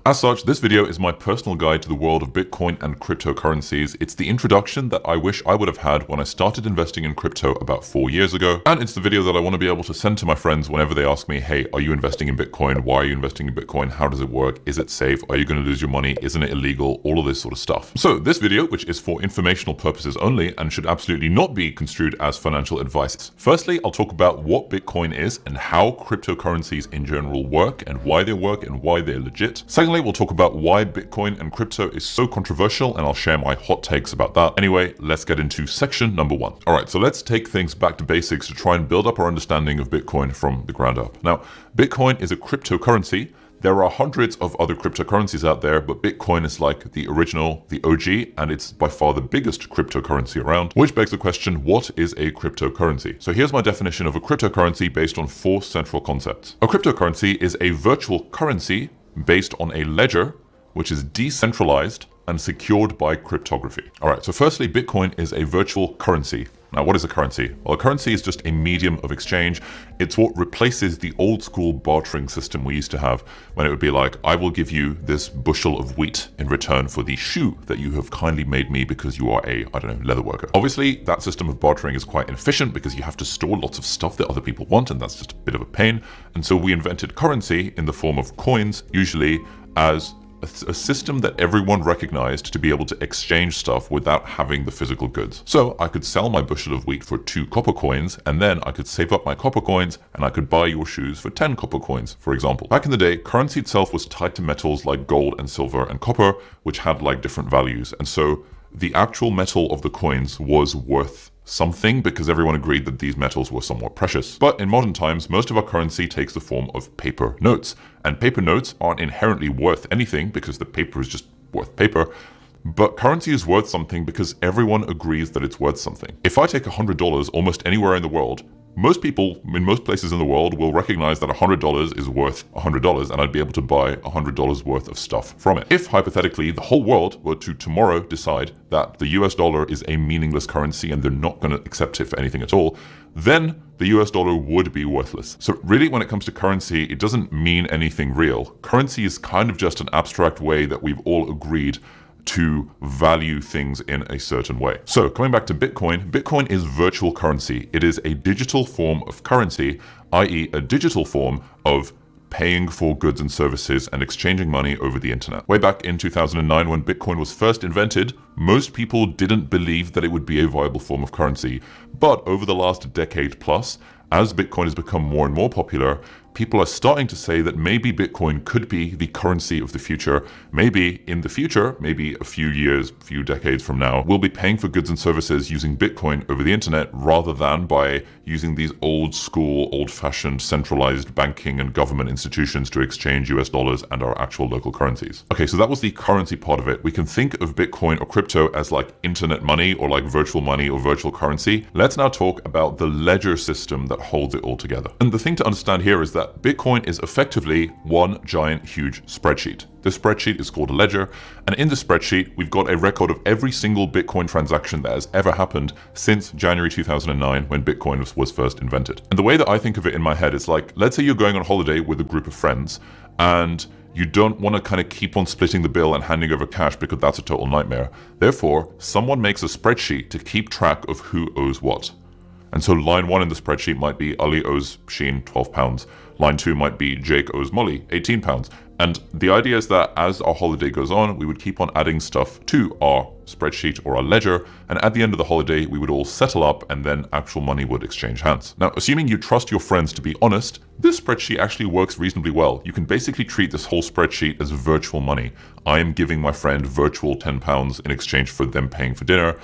As such, this video is my personal guide to the world of Bitcoin and cryptocurrencies. It's the introduction that I wish I would have had when I started investing in crypto about 4 years ago. And it's the video that I want to be able to send to my friends whenever they ask me, hey, are you investing in Bitcoin? Why are you investing in Bitcoin? How does it work? Is it safe? Are you going to lose your money? Isn't it illegal? All of this sort of stuff. So this video, which is for informational purposes only and should absolutely not be construed as financial advice. Firstly, I'll talk about what Bitcoin is and how cryptocurrencies in general work and why they're legit. Secondly, we'll talk about why Bitcoin and crypto is so controversial, and I'll share my hot takes about that. Anyway, let's get into section number 1. All right, so let's take things back to basics to try and build up our understanding of Bitcoin from the ground up. Now, Bitcoin is a cryptocurrency. There are hundreds of other cryptocurrencies out there, but Bitcoin is like the original, the OG, and it's by far the biggest cryptocurrency around, which begs the question, what is a cryptocurrency? So here's my definition of a cryptocurrency based on 4 central concepts. A cryptocurrency is a virtual currency based on a ledger, which is decentralized and secured by cryptography. All right, so firstly, Bitcoin is a virtual currency. Now, what is a currency? Well, a currency is just a medium of exchange. It's what replaces the old school bartering system we used to have, when it would be like, I will give you this bushel of wheat in return for the shoe that you have kindly made me because you are a, I don't know, leather worker. Obviously, that system of bartering is quite inefficient because you have to store lots of stuff that other people want, and that's just a bit of a pain. And so we invented currency in the form of coins, usually as a system that everyone recognized to be able to exchange stuff without having the physical goods. So I could sell my bushel of wheat for 2 copper coins, and then I could save up my copper coins and I could buy your shoes for 10 copper coins, for example. Back in the day, currency itself was tied to metals like gold and silver and copper, which had like different values. And so the actual metal of the coins was worth something because everyone agreed that these metals were somewhat precious. But in modern times, most of our currency takes the form of paper notes, and paper notes aren't inherently worth anything because the paper is just worth paper. But currency is worth something because everyone agrees that it's worth something. If I take $100 almost anywhere in the world, most people in most places in the world will recognize that $100 is worth $100, and I'd be able to buy $100 worth of stuff from it. If hypothetically the whole world were to tomorrow decide that the US dollar is a meaningless currency and they're not going to accept it for anything at all, then the US dollar would be worthless. So really, when it comes to currency, it doesn't mean anything real. Currency is kind of just an abstract way that we've all agreed to value things in a certain way. So coming back to Bitcoin, Bitcoin is virtual currency. It is a digital form of currency, i.e. a digital form of paying for goods and services and exchanging money over the internet. Way back in 2009, when Bitcoin was first invented, most people didn't believe that it would be a viable form of currency. But over the last decade plus, as Bitcoin has become more and more popular, people are starting to say that maybe Bitcoin could be the currency of the future. Maybe in the future, maybe a few years, few decades from now, we'll be paying for goods and services using Bitcoin over the internet rather than by using these old school, old-fashioned centralized banking and government institutions to exchange US dollars and our actual local currencies. Okay, so that was the currency part of it. We can think of Bitcoin or crypto as like internet money or like virtual money or virtual currency. Let's now talk about the ledger system that holds it all together. And the thing to understand here is that Bitcoin is effectively one giant, huge spreadsheet. This spreadsheet is called a ledger, and in the spreadsheet, we've got a record of every single Bitcoin transaction that has ever happened since January 2009, when Bitcoin was first invented. And the way that I think of it in my head is like, let's say you're going on holiday with a group of friends, and you don't want to kind of keep on splitting the bill and handing over cash because that's a total nightmare. Therefore, someone makes a spreadsheet to keep track of who owes what. And so line 1 in the spreadsheet might be Ali owes Sheen £12. Line 2 might be Jake owes Molly £18. And the idea is that as our holiday goes on, we would keep on adding stuff to our spreadsheet or our ledger, and at the end of the holiday, we would all settle up and then actual money would exchange hands. Now, assuming you trust your friends to be honest, this spreadsheet actually works reasonably well. You can basically treat this whole spreadsheet as virtual money. I am giving my friend virtual £10 in exchange for them paying for dinner.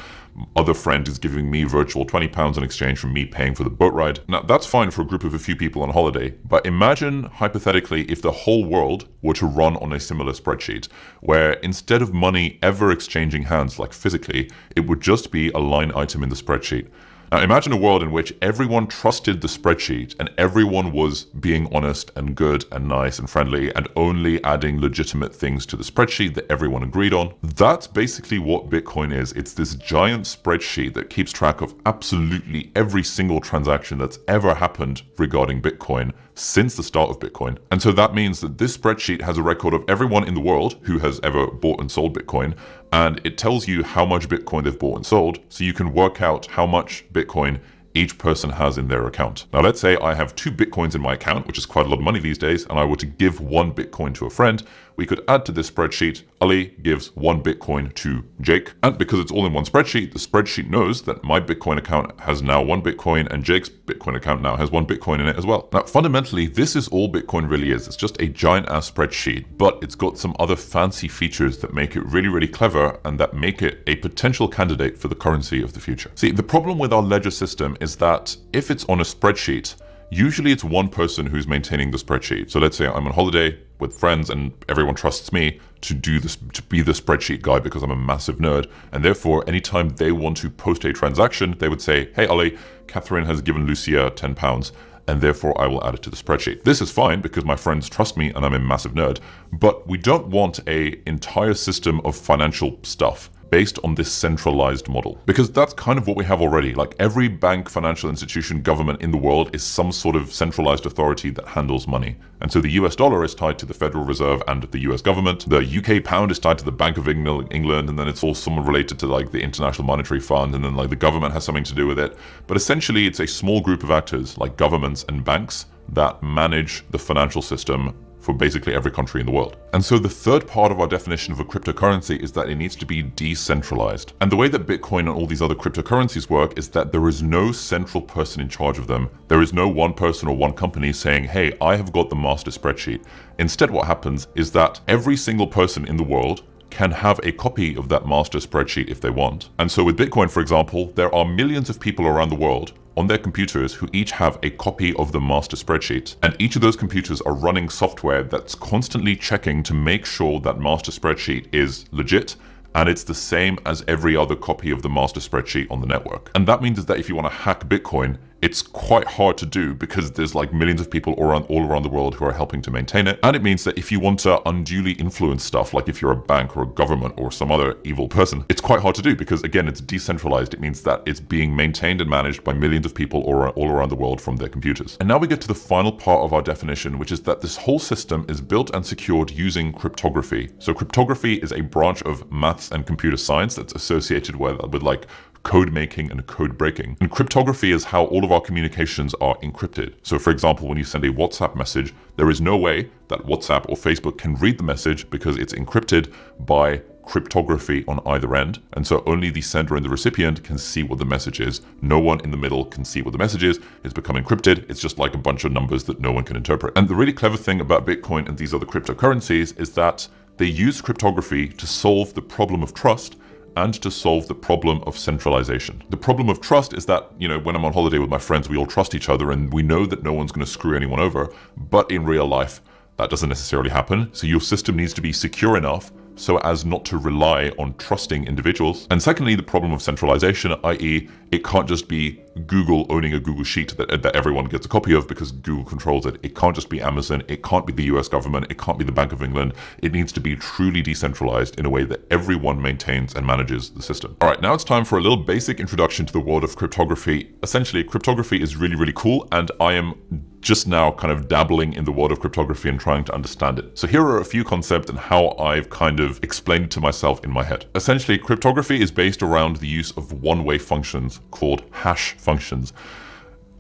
Other friend is giving me virtual £20 in exchange for me paying for the boat ride. Now, that's fine for a group of a few people on holiday, but imagine hypothetically if the whole world were to run on a similar spreadsheet, where instead of money ever exchanging hands like physically, it would just be a line item in the spreadsheet. Now imagine a world in which everyone trusted the spreadsheet and everyone was being honest and good and nice and friendly and only adding legitimate things to the spreadsheet that everyone agreed on. That's basically what Bitcoin is. It's this giant spreadsheet that keeps track of absolutely every single transaction that's ever happened regarding Bitcoin since the start of Bitcoin. And so that means that this spreadsheet has a record of everyone in the world who has ever bought and sold Bitcoin, and it tells you how much Bitcoin they've bought and sold, so you can work out how much Bitcoin each person has in their account. Now let's say I have 2 Bitcoins in my account, which is quite a lot of money these days, and I were to give 1 Bitcoin to a friend. We could add to this spreadsheet, Ali gives 1 Bitcoin to Jake, and because it's all in one spreadsheet, the spreadsheet knows that my Bitcoin account has now 1 Bitcoin and Jake's Bitcoin account now has 1 Bitcoin in it as well. Now fundamentally, this is all Bitcoin really is. It's just a giant ass spreadsheet, but it's got some other fancy features that make it really, really clever and that make it a potential candidate for the currency of the future. See, the problem with our ledger system is that if it's on a spreadsheet, usually it's one person who's maintaining the spreadsheet. So let's say I'm on holiday with friends and everyone trusts me to do this, to be the spreadsheet guy because I'm a massive nerd. And therefore, anytime they want to post a transaction, they would say, hey, Ali, Catherine has given Lucia £10. And therefore I will add it to the spreadsheet. This is fine because my friends trust me and I'm a massive nerd, but we don't want an entire system of financial stuff based on this centralized model. Because that's kind of what we have already. Like every bank, financial institution, government in the world is some sort of centralized authority that handles money. And so the US dollar is tied to the Federal Reserve and the US government. The UK pound is tied to the Bank of England, and then it's all somewhat related to like the International Monetary Fund, and then like the government has something to do with it. But essentially it's a small group of actors like governments and banks that manage the financial system for basically every country in the world. And so the third part of our definition of a cryptocurrency is that it needs to be decentralized. And the way that Bitcoin and all these other cryptocurrencies work is that there is no central person in charge of them. There is no one person or one company saying, hey, I have got the master spreadsheet. Instead, what happens is that every single person in the world can have a copy of that master spreadsheet if they want. And so with Bitcoin, for example, there are millions of people around the world on their computers who each have a copy of the master spreadsheet. And each of those computers are running software that's constantly checking to make sure that master spreadsheet is legit and it's the same as every other copy of the master spreadsheet on the network. And that means that if you want to hack Bitcoin, it's quite hard to do because there's like millions of people all around the world who are helping to maintain it. And it means that if you want to unduly influence stuff, like if you're a bank or a government or some other evil person, it's quite hard to do because again, it's decentralized. It means that it's being maintained and managed by millions of people all around the world from their computers. And now we get to the final part of our definition, which is that this whole system is built and secured using cryptography. So cryptography is a branch of maths and computer science that's associated with like code making and code breaking. And cryptography is how all of our communications are encrypted. So for example, when you send a WhatsApp message, there is no way that WhatsApp or Facebook can read the message because it's encrypted by cryptography on either end. And so only the sender and the recipient can see what the message is. No one in the middle can see what the message is. It's become encrypted. It's just like a bunch of numbers that no one can interpret. And the really clever thing about Bitcoin and these other cryptocurrencies is that they use cryptography to solve the problem of trust and to solve the problem of centralization. The problem of trust is that, you know, when I'm on holiday with my friends, we all trust each other and we know that no one's going to screw anyone over. But in real life, that doesn't necessarily happen. So your system needs to be secure enough so as not to rely on trusting individuals. And secondly, the problem of centralization, i.e. it can't just be Google owning a Google Sheet that everyone gets a copy of because Google controls it. It can't just be Amazon. It can't be the US government. It can't be the Bank of England. It needs to be truly decentralized in a way that everyone maintains and manages the system. All right, now it's time for a little basic introduction to the world of cryptography. Essentially, cryptography is really, really cool, and I am just now kind of dabbling in the world of cryptography and trying to understand it. So here are a few concepts and how I've kind of explained it to myself in my head. Essentially, cryptography is based around the use of one-way functions called hash functions.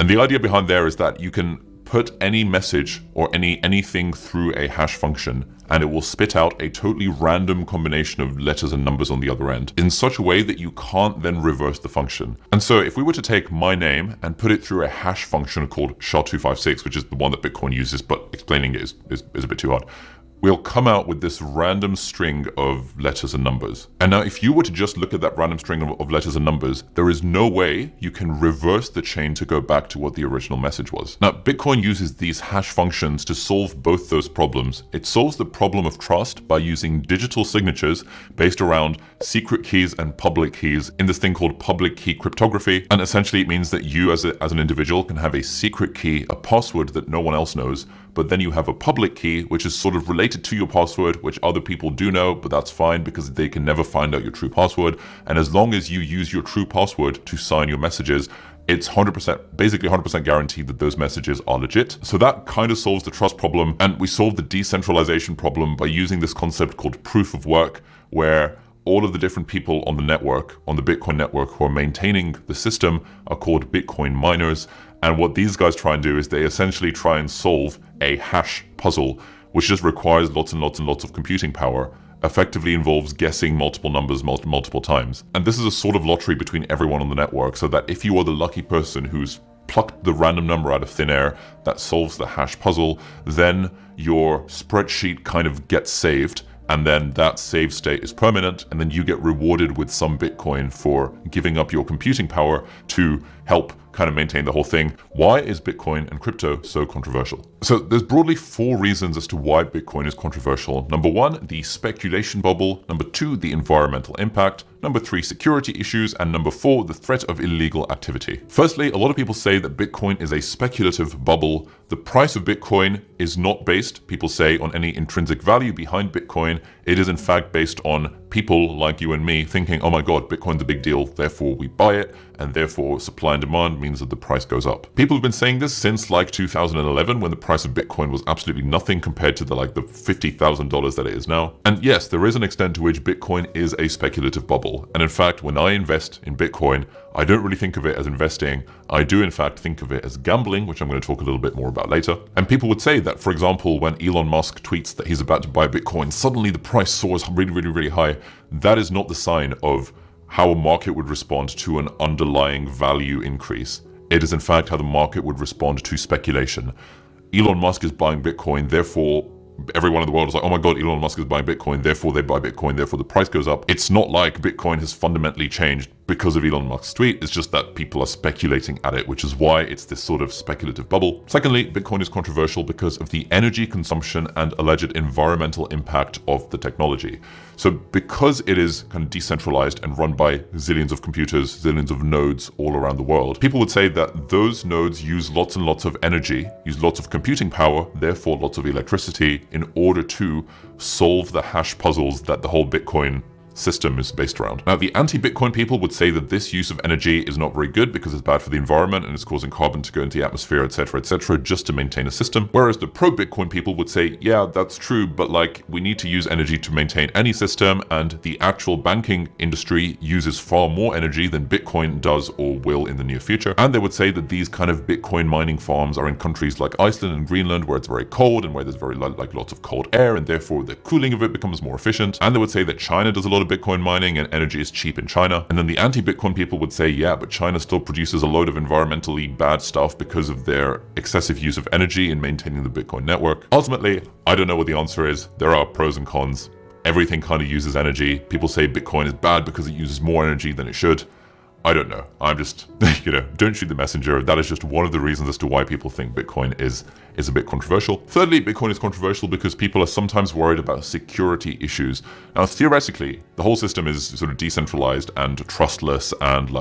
And the idea behind there is that you can put any message or anything through a hash function and it will spit out a totally random combination of letters and numbers on the other end in such a way that you can't then reverse the function. And so if we were to take my name and put it through a hash function called SHA-256, which is the one that Bitcoin uses, but explaining it is a bit too hard. we'll come out with this random string of letters and numbers. And now if you were to just look at that random string of letters and numbers, there is no way you can reverse the chain to go back to what the original message was. Now, Bitcoin uses these hash functions to solve both those problems. It solves the problem of trust by using digital signatures based around secret keys and public keys in this thing called public key cryptography. And essentially it means that you as an individual can have a secret key, a password that no one else knows, but then you have a public key, which is sort of related to your password, which other people do know, but that's fine because they can never find out your true password. And as long as you use your true password to sign your messages, it's 100%, basically 100% guaranteed that those messages are legit. So that kind of solves the trust problem. And we solve the decentralization problem by using this concept called proof of work, where all of the different people on the network, on the Bitcoin network, who are maintaining the system are called Bitcoin miners. And what these guys try and do is they essentially try and solve a hash puzzle, which just requires lots and lots and lots of computing power, effectively involves guessing multiple numbers multiple times. And this is a sort of lottery between everyone on the network, so that if you are the lucky person who's plucked the random number out of thin air that solves the hash puzzle, then your spreadsheet kind of gets saved, and then that save state is permanent, and then you get rewarded with some Bitcoin for giving up your computing power to help kind of maintain the whole thing. Why is Bitcoin and crypto so controversial? So there's broadly 4 reasons as to why Bitcoin is controversial. Number 1, the speculation bubble. Number 2, the environmental impact. Number 3, security issues. And number 4, the threat of illegal activity. Firstly, a lot of people say that Bitcoin is a speculative bubble. The price of Bitcoin is not based, people say, on any intrinsic value behind Bitcoin. It is in fact based on people like you and me thinking, oh my God, Bitcoin's a big deal, therefore we buy it, and therefore supply and demand means that the price goes up. People have been saying this since like 2011, when the price of Bitcoin was absolutely nothing compared to the $50,000 that it is now. And yes, there is an extent to which Bitcoin is a speculative bubble. And in fact, when I invest in Bitcoin, I don't really think of it as investing. I do in fact think of it as gambling, which I'm going to talk a little bit more about later. And people would say that, for example, when Elon Musk tweets that he's about to buy Bitcoin, suddenly the price soars really high. That is not the sign of how a market would respond to an underlying value increase. It is in fact how the market would respond to speculation. Elon Musk is buying Bitcoin, therefore everyone in the world is like, oh my God, Elon Musk is buying Bitcoin, therefore they buy Bitcoin, therefore the price goes up. It's not like Bitcoin has fundamentally changed because of Elon Musk's tweet. It's just that people are speculating at it, which is why it's this sort of speculative bubble. Secondly, Bitcoin is controversial because of the energy consumption and alleged environmental impact of the technology. So because it is kind of decentralized and run by zillions of computers, zillions of nodes all around the world, people would say that those nodes use lots and lots of energy, use lots of computing power, therefore lots of electricity, in order to solve the hash puzzles that the whole Bitcoin system is based around. Now, the anti-Bitcoin people would say that this use of energy is not very good because it's bad for the environment and it's causing carbon to go into the atmosphere, etc., just to maintain a system. Whereas the pro-Bitcoin people would say, yeah, that's true, but we need to use energy to maintain any system, and the actual banking industry uses far more energy than Bitcoin does or will in the near future. And they would say that these kind of Bitcoin mining farms are in countries like Iceland and Greenland, where it's very cold and where there's very lots of cold air, and therefore the cooling of it becomes more efficient. And they would say that China does a lot of Bitcoin mining and energy is cheap in China. And then the anti-Bitcoin people would say, yeah, but China still produces a load of environmentally bad stuff because of their excessive use of energy in maintaining the Bitcoin network. Ultimately, I don't know what the answer is. There are pros and cons. Everything kind of uses energy. People say Bitcoin is bad because it uses more energy than it should. I don't know. I'm just, don't shoot the messenger. That is just one of the reasons as to why people think Bitcoin is a bit controversial. Thirdly, Bitcoin is controversial because people are sometimes worried about security issues. Now, theoretically, the whole system is sort of decentralized and trustless and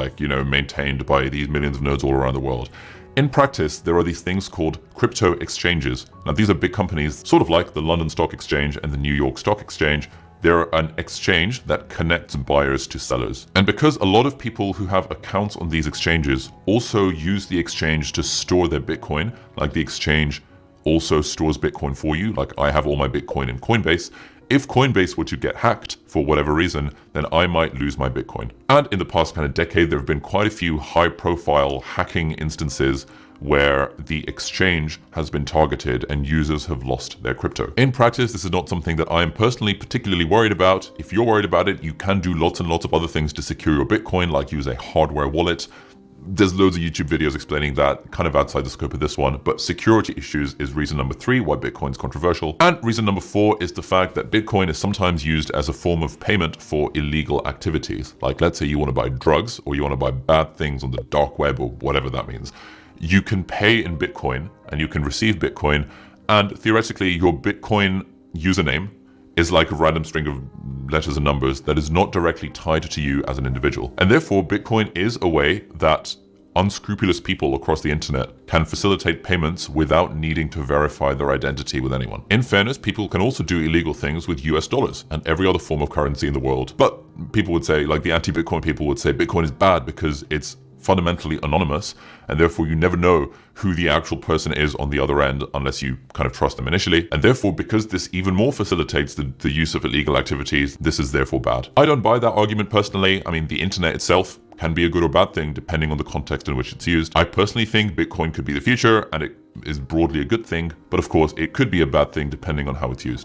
maintained by these millions of nodes all around the world. In practice, there are these things called crypto exchanges. Now, these are big companies, sort of like the London Stock Exchange and the New York Stock Exchange. They're an exchange that connects buyers to sellers. And because a lot of people who have accounts on these exchanges also use the exchange to store their Bitcoin, like the exchange also stores Bitcoin for you, like I have all my Bitcoin in Coinbase. If Coinbase were to get hacked for whatever reason, then I might lose my Bitcoin. And in the past kind of decade, there have been quite a few high-profile hacking instances where the exchange has been targeted and users have lost their crypto. In practice, this is not something that I am personally particularly worried about. If you're worried about it, you can do lots and lots of other things to secure your Bitcoin, like use a hardware wallet. There's loads of YouTube videos explaining that, kind of outside the scope of this one, but security issues is reason number 3 why Bitcoin's controversial. And reason number 4 is the fact that Bitcoin is sometimes used as a form of payment for illegal activities. Like, let's say you want to buy drugs or you want to buy bad things on the dark web or whatever that means. You can pay in Bitcoin and you can receive Bitcoin, and theoretically your Bitcoin username is like a random string of letters and numbers that is not directly tied to you as an individual. And therefore, Bitcoin is a way that unscrupulous people across the internet can facilitate payments without needing to verify their identity with anyone. In fairness, people can also do illegal things with US dollars and every other form of currency in the world. But people would say, like the anti-Bitcoin people would say, Bitcoin is bad because it's fundamentally anonymous, and therefore you never know who the actual person is on the other end unless you kind of trust them initially. And therefore, because this even more facilitates the use of illegal activities, this is therefore bad. I don't buy that argument personally. I mean, the internet itself can be a good or bad thing depending on the context in which it's used. I personally think Bitcoin could be the future, and it is broadly a good thing, but of course it could be a bad thing depending on how it's used.